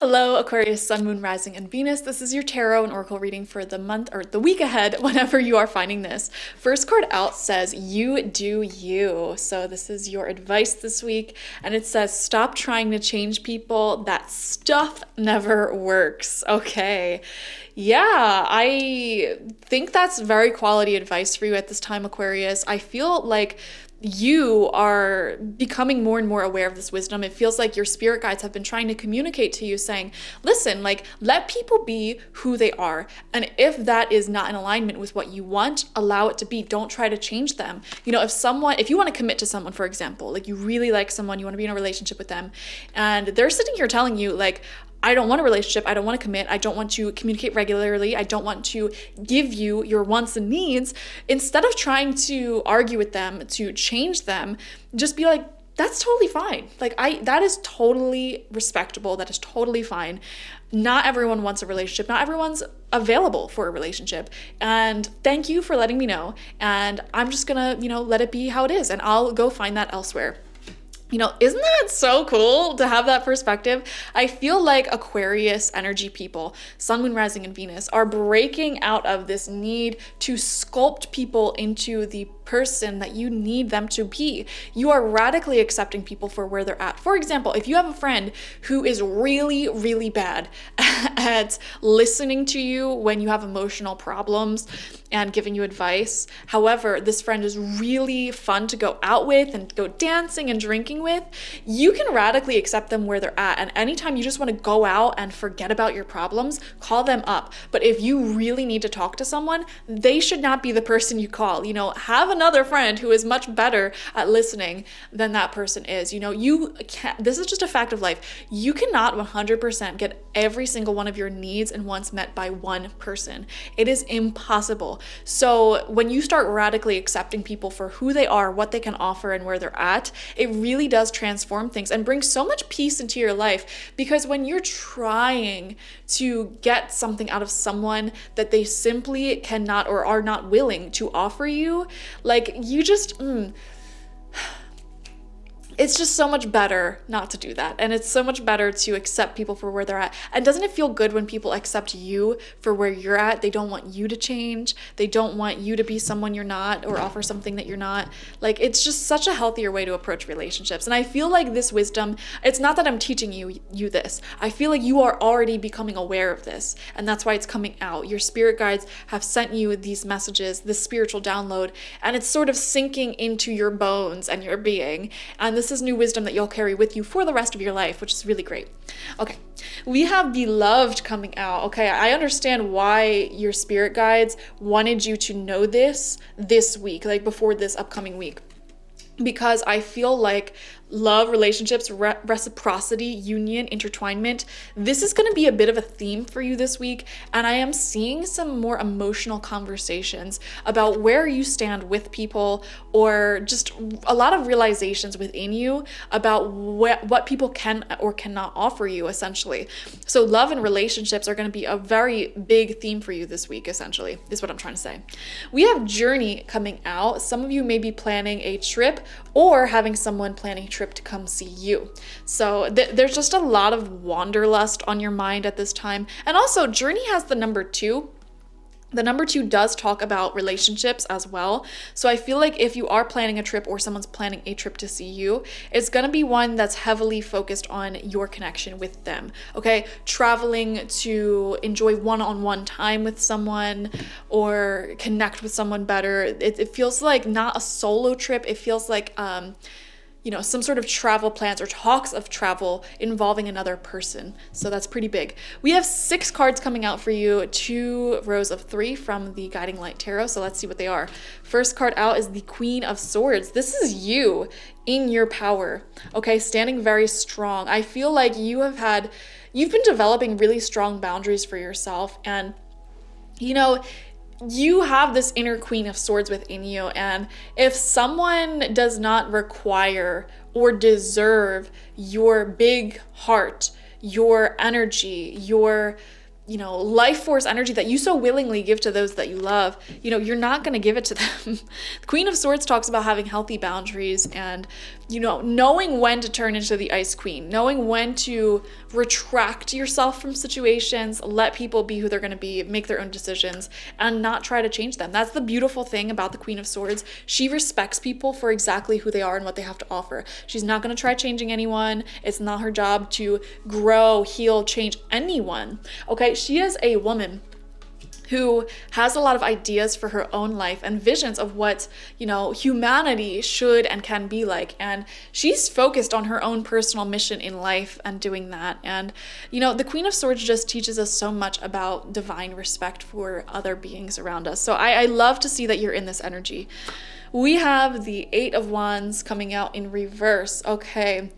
Hello, Aquarius, Sun, Moon, Rising, and Venus. This is your tarot and oracle reading for the month or the week ahead, whenever you are finding this. First card out says, you do you. So this is your advice this week. And it says, stop trying to change people. That stuff never works. Okay. Yeah, I think that's very quality advice for you at this time, Aquarius. I feel like you are becoming more and more aware of this wisdom. It feels like your spirit guides have been trying to communicate to you saying, listen, like, let people be who they are. And if that is not in alignment with what you want, allow it to be. Don't try to change them. You know, if you want to commit to someone, for example, like you really like someone, you want to be in a relationship with them, and they're sitting here telling you, like, I don't want a relationship. I don't want to commit. I don't want to communicate regularly. I don't want to give you your wants and needs. Instead of trying to argue with them, to change them, just be like, that's totally fine. That is totally respectable. That is totally fine. Not everyone wants a relationship. Not everyone's available for a relationship. And thank you for letting me know. And I'm just gonna, let it be how it is. And I'll go find that elsewhere. Isn't that so cool to have that perspective? I feel like Aquarius energy people, Sun, Moon, Rising, and Venus, are breaking out of this need to sculpt people into the person that you need them to be. You are radically accepting people for where they're at. For example, if you have a friend who is really, really bad at listening to you when you have emotional problems and giving you advice, however, this friend is really fun to go out with and go dancing and drinking with, you can radically accept them where they're at. And anytime you just want to go out and forget about your problems, call them up. But if you really need to talk to someone, they should not be the person you call. Have another friend who is much better at listening than that person is. You can't, this is just a fact of life. You cannot 100% get every single one of your needs and wants met by one person. It is impossible. So when you start radically accepting people for who they are, what they can offer, and where they're at, it really does transform things and bring so much peace into your life. Because when you're trying to get something out of someone that they simply cannot or are not willing to offer you, like, you just it's just so much better not to do that. And it's so much better to accept people for where they're at. And doesn't it feel good when people accept you for where you're at? They don't want you to change. They don't want you to be someone you're not or offer something that you're not. Like, it's just such a healthier way to approach relationships. And I feel like this wisdom, it's not that I'm teaching you this. I feel like you are already becoming aware of this. And that's why it's coming out. Your spirit guides have sent you these messages, this spiritual download, and it's sort of sinking into your bones and your being. And this is new wisdom that you'll carry with you for the rest of your life, which is really great. Okay, we have Beloved coming out. Okay, I understand why your spirit guides wanted you to know this week, like before this upcoming week. Because I feel like love, relationships, reciprocity, union, intertwinement, this is going to be a bit of a theme for you this week. And I am seeing some more emotional conversations about where you stand with people, or just a lot of realizations within you about what people can or cannot offer you, essentially. So love and relationships are going to be a very big theme for you this week, essentially, is what I'm trying to say. We have Journey coming out. Some of you may be planning a trip or having someone planning a trip to come see you. So there's just a lot of wanderlust on your mind at this time. And also, Journey has the number 2. The number 2 does talk about relationships as well. So I feel like if you are planning a trip or someone's planning a trip to see you, it's going to be one that's heavily focused on your connection with them. Okay, traveling to enjoy one-on-one time with someone or connect with someone better. It feels like not a solo trip. It feels like some sort of travel plans or talks of travel involving another person. So that's pretty big. We have 6 cards coming out for you, 2 rows of 3 from the Guiding Light Tarot. So let's see what they are. First card out is the Queen of Swords. This is you in your power. Okay, standing very strong. I feel like you've been developing really strong boundaries for yourself, and you have this inner Queen of Swords within you, and if someone does not require or deserve your big heart, your energy, your life force energy that you so willingly give to those that you love, you're not going to give it to them. The Queen of Swords talks about having healthy boundaries and, knowing when to turn into the Ice Queen, knowing when to retract yourself from situations, let people be who they're going to be, make their own decisions, and not try to change them. That's the beautiful thing about the Queen of Swords. She respects people for exactly who they are and what they have to offer. She's not going to try changing anyone. It's not her job to grow, heal, change anyone. Okay, she is a woman who has a lot of ideas for her own life and visions of what, humanity should and can be like. And she's focused on her own personal mission in life and doing that. And, the Queen of Swords just teaches us so much about divine respect for other beings around us. So I love to see that you're in this energy. We have the Eight of Wands coming out in reverse. Okay.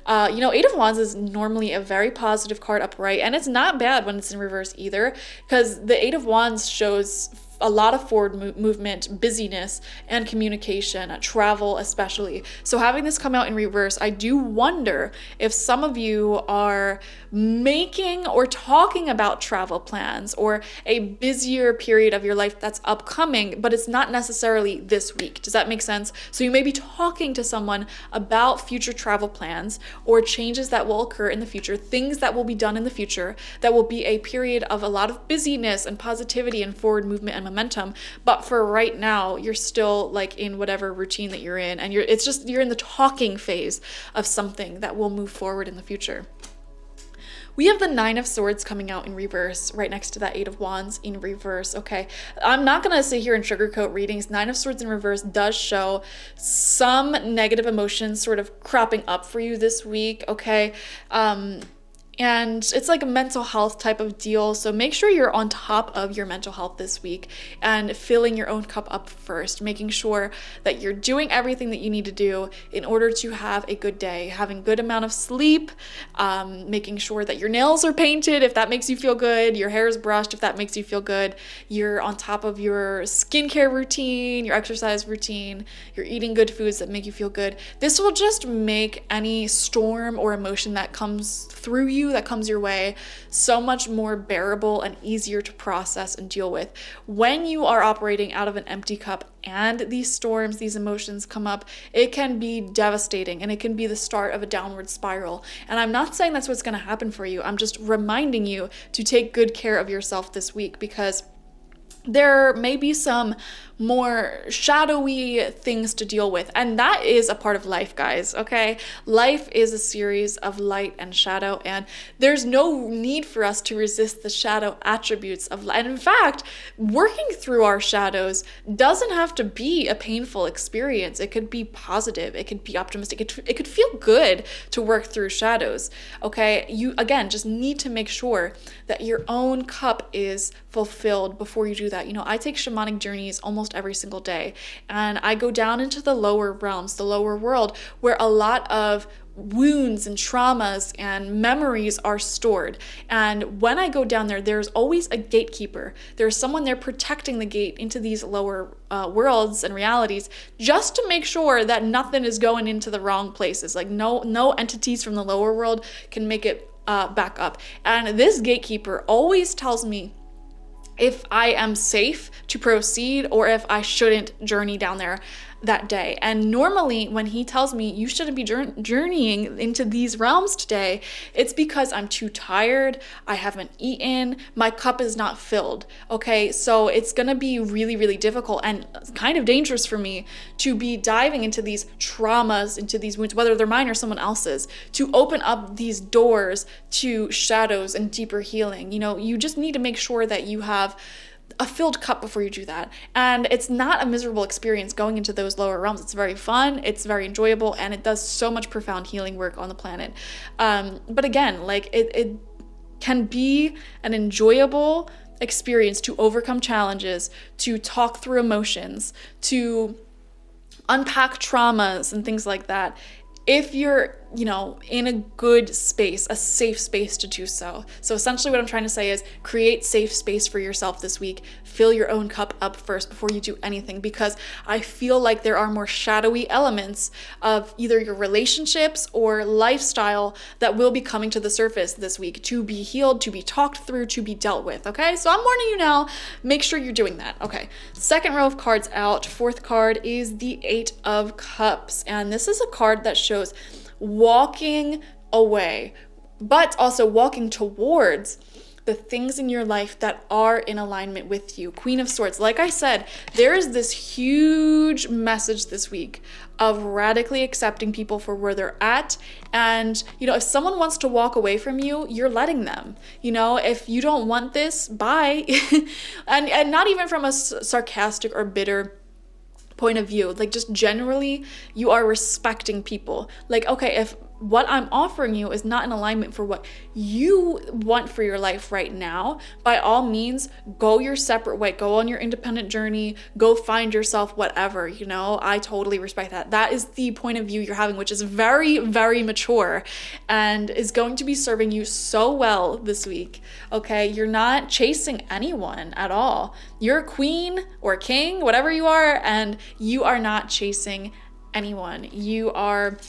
Eight of Wands is normally a very positive card upright, and it's not bad when it's in reverse either, because the Eight of Wands shows a lot of forward movement, busyness, and communication, travel especially. So having this come out in reverse, I do wonder if some of you are making or talking about travel plans or a busier period of your life that's upcoming, but it's not necessarily this week. Does that make sense? So you may be talking to someone about future travel plans or changes that will occur in the future, things that will be done in the future, that will be a period of a lot of busyness and positivity and forward movement and momentum. But for right now, you're still like in whatever routine that you're in, and you're in the talking phase of something that will move forward in the future. We have the Nine of Swords coming out in reverse right next to that Eight of Wands in reverse. Okay, I'm not going to sit here and sugarcoat readings. Nine of Swords in reverse does show some negative emotions sort of cropping up for you this week. Okay, and it's like a mental health type of deal. So make sure you're on top of your mental health this week and filling your own cup up first, making sure that you're doing everything that you need to do in order to have a good day, having good amount of sleep, making sure that your nails are painted if that makes you feel good, your hair is brushed if that makes you feel good, you're on top of your skincare routine, your exercise routine, you're eating good foods that make you feel good. This will just make any storm or emotion that comes through you, that comes your way, so much more bearable and easier to process and deal with. When you are operating out of an empty cup and these storms, these emotions come up, it can be devastating and it can be the start of a downward spiral. And I'm not saying that's what's going to happen for you. I'm just reminding you to take good care of yourself this week, because there may be some more shadowy things to deal with. And that is a part of life, guys, okay? Life is a series of light and shadow, and there's no need for us to resist the shadow attributes of life. And in fact, working through our shadows doesn't have to be a painful experience. It could be positive. It could be optimistic. It could feel good to work through shadows, okay? You, again, just need to make sure that your own cup is fulfilled before you do that. I take shamanic journeys almost every single day, and I go down into the lower realms, the lower world, where a lot of wounds and traumas and memories are stored. And when I go down there, there's always a gatekeeper. There's someone there protecting the gate into these lower worlds and realities, just to make sure that nothing is going into the wrong places. Like no entities from the lower world can make it back up. And this gatekeeper always tells me if I am safe to proceed or if I shouldn't journey down there that day. And normally when he tells me you shouldn't be journeying into these realms today, it's because I'm too tired, I haven't eaten, my cup is not filled. Okay, so it's gonna be really, really difficult and kind of dangerous for me to be diving into these traumas, into these wounds, whether they're mine or someone else's, to open up these doors to shadows and deeper healing. You just need to make sure that you have a filled cup before you do that. And it's not a miserable experience going into those lower realms. It's very fun, it's very enjoyable, and it does so much profound healing work on the planet. But again, like it can be an enjoyable experience to overcome challenges, to talk through emotions, to unpack traumas and things like that, if you're in a good space, a safe space to do so. So essentially what I'm trying to say is create safe space for yourself this week. Fill your own cup up first before you do anything, because I feel like there are more shadowy elements of either your relationships or lifestyle that will be coming to the surface this week to be healed, to be talked through, to be dealt with. Okay, so I'm warning you now, make sure you're doing that. Okay, second row of cards out. Fourth card is the Eight of Cups, and this is a card that shows walking away, but also walking towards the things in your life that are in alignment with you. Queen of Swords. Like I said, there is this huge message this week of radically accepting people for where they're at. And, if someone wants to walk away from you, you're letting them. If you don't want this, bye. and not even from a sarcastic or bitter point of view, like just generally you are respecting people. Like, okay, if what I'm offering you is not in alignment for what you want for your life right now, by all means, go your separate way, go on your independent journey, go find yourself, whatever, I totally respect that. That is the point of view you're having, which is very, very mature and is going to be serving you so well this week. Okay, you're not chasing anyone at all. You're a queen or king, whatever you are, and you are not chasing anyone. You are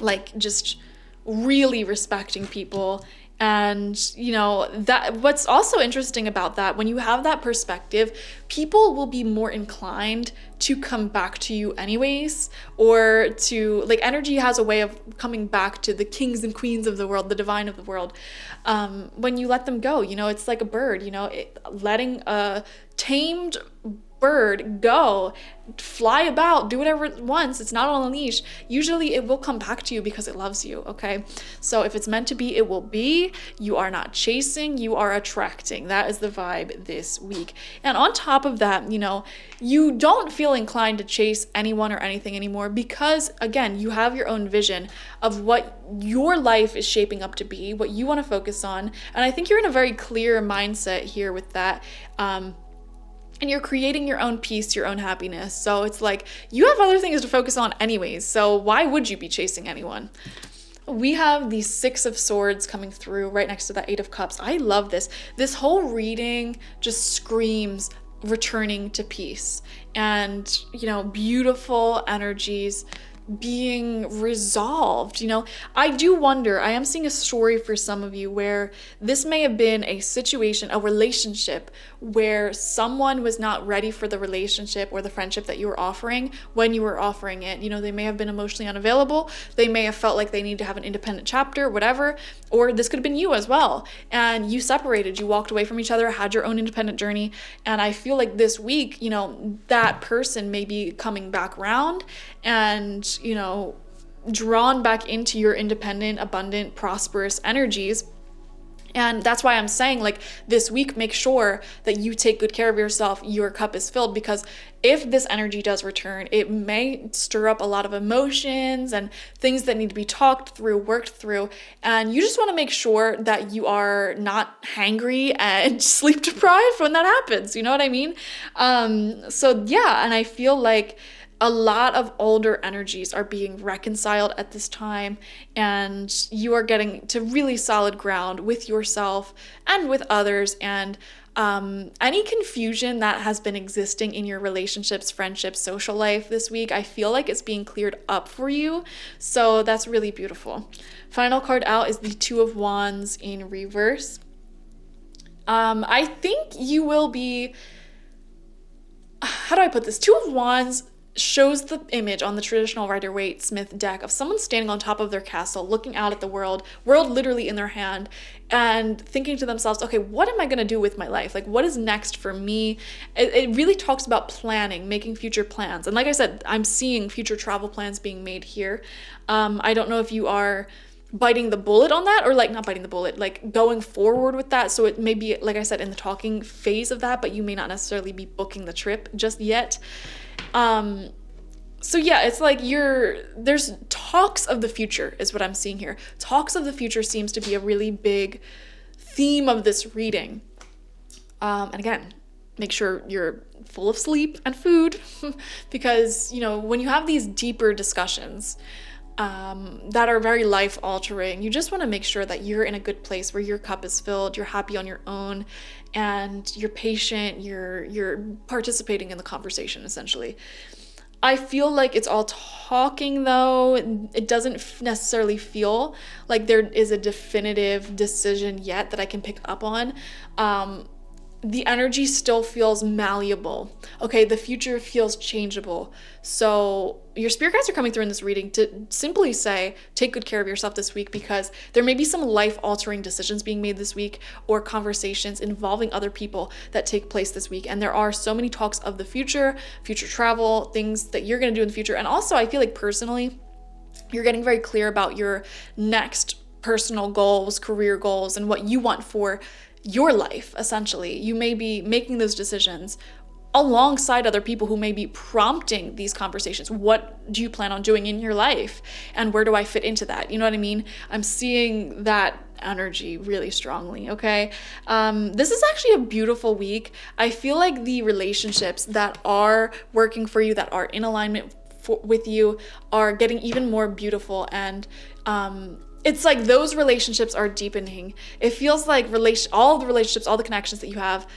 like just really respecting people. And that what's also interesting about that, when you have that perspective, people will be more inclined to come back to you anyways, or to, like, energy has a way of coming back to the kings and queens of the world, the divine of the world, when you let them go. It's like a bird, letting a tamed bird go, fly about, do whatever it wants. It's not on a leash. Usually it will come back to you because it loves you. Okay, so if it's meant to be, it will be. You are not chasing, you are attracting. That is the vibe this week. And on top of that, you don't feel inclined to chase anyone or anything anymore, because again, you have your own vision of what your life is shaping up to be, what you want to focus on. And I think you're in a very clear mindset here with that. And you're creating your own peace, your own happiness. So it's like you have other things to focus on anyways. So why would you be chasing anyone? We have the Six of Swords coming through right next to that Eight of Cups. I love this. This whole reading just screams returning to peace and, beautiful energies being resolved. I do wonder, I am seeing a story for some of you where this may have been a situation, a relationship where someone was not ready for the relationship or the friendship that you were offering when you were offering it. They may have been emotionally unavailable. They may have felt like they need to have an independent chapter, whatever, or this could have been you as well. And you separated, you walked away from each other, had your own independent journey. And I feel like this week, that person may be coming back around and, drawn back into your independent, abundant, prosperous energies. And that's why I'm saying, like, this week, make sure that you take good care of yourself. Your cup is filled, because if this energy does return, it may stir up a lot of emotions and things that need to be talked through, worked through. And you just want to make sure that you are not hangry and sleep deprived when that happens. You know what I mean? So yeah, and I feel like a lot of older energies are being reconciled at this time, and you are getting to really solid ground with yourself and with others. And any confusion that has been existing in your relationships, friendships, social life this week, I feel like it's being cleared up for you. So that's really beautiful. Final card out is the Two of Wands in reverse. I think you will be, how do I put this? Two of Wands shows the image on the traditional Rider-Waite-Smith deck of someone standing on top of their castle, looking out at the world literally in their hand, and thinking to themselves, okay, what am I going to do with my life? Like, what is next for me? It really talks about planning, making future plans. And like I said, I'm seeing future travel plans being made here. I don't know if you are biting the bullet on that, or like not biting the bullet, like going forward with that. So it may be, like I said, in the talking phase of that, but you may not necessarily be booking the trip just yet. So yeah, it's like there's talks of the future is what I'm seeing here. Talks of the future seems to be a really big theme of this reading. And again, make sure you're full of sleep and food because, when you have these deeper discussions, that are very life altering. You just want to make sure that you're in a good place where your cup is filled, you're happy on your own, and you're patient, you're participating in the conversation essentially. I feel like it's all talking though. It doesn't necessarily feel like there is a definitive decision yet that I can pick up on. The energy still feels malleable. Okay, the future feels changeable. So your spirit guides are coming through in this reading to simply say, take good care of yourself this week, because there may be some life-altering decisions being made this week or conversations involving other people that take place this week. And there are so many talks of the future travel, things that you're going to do in the future. And also, I feel like personally, you're getting very clear about your next personal goals, career goals, and what you want for your life, essentially. You may be making those decisions alongside other people who may be prompting these conversations. What do you plan on doing in your life? And where do I fit into that? You know what I mean? I'm seeing that energy really strongly, okay? This is actually a beautiful week. I feel like the relationships that are working for you, that are in alignment with you, are getting even more beautiful, and it's like those relationships are deepening. It feels like all the relationships, all the connections that you have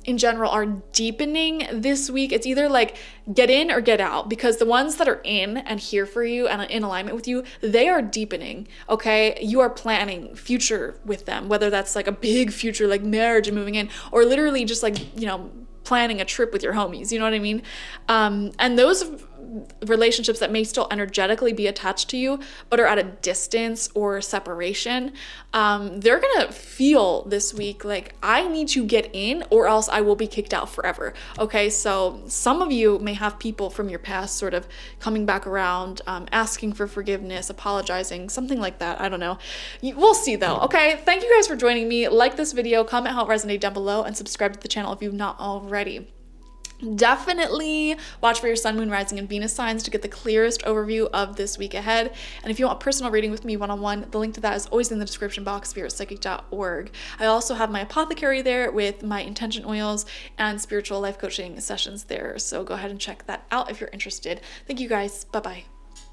in general are deepening this week. It's either like get in or get out, because the ones that are in and here for you and in alignment with you, they are deepening, okay? You are planning future with them, whether that's like a big future like marriage and moving in, or literally just like, you know, planning a trip with your homies, you know what I mean? And those relationships that may still energetically be attached to you but are at a distance or separation, they're gonna feel this week like, I need to get in or else I will be kicked out forever. Okay, so some of you may have people from your past sort of coming back around, asking for forgiveness, apologizing, something like that. I don't know, we'll see though. Okay, thank you guys for joining me. Like this video, comment how it resonated down below, and subscribe to the channel if you've not already. Definitely watch for your sun, moon, rising, and Venus signs to get the clearest overview of this week ahead. And if you want a personal reading with me one-on-one, the link to that is always in the description box, spiritpsychic.org. I also have my apothecary there with my intention oils and spiritual life coaching sessions there. So go ahead and check that out if you're interested. Thank you guys. Bye-bye.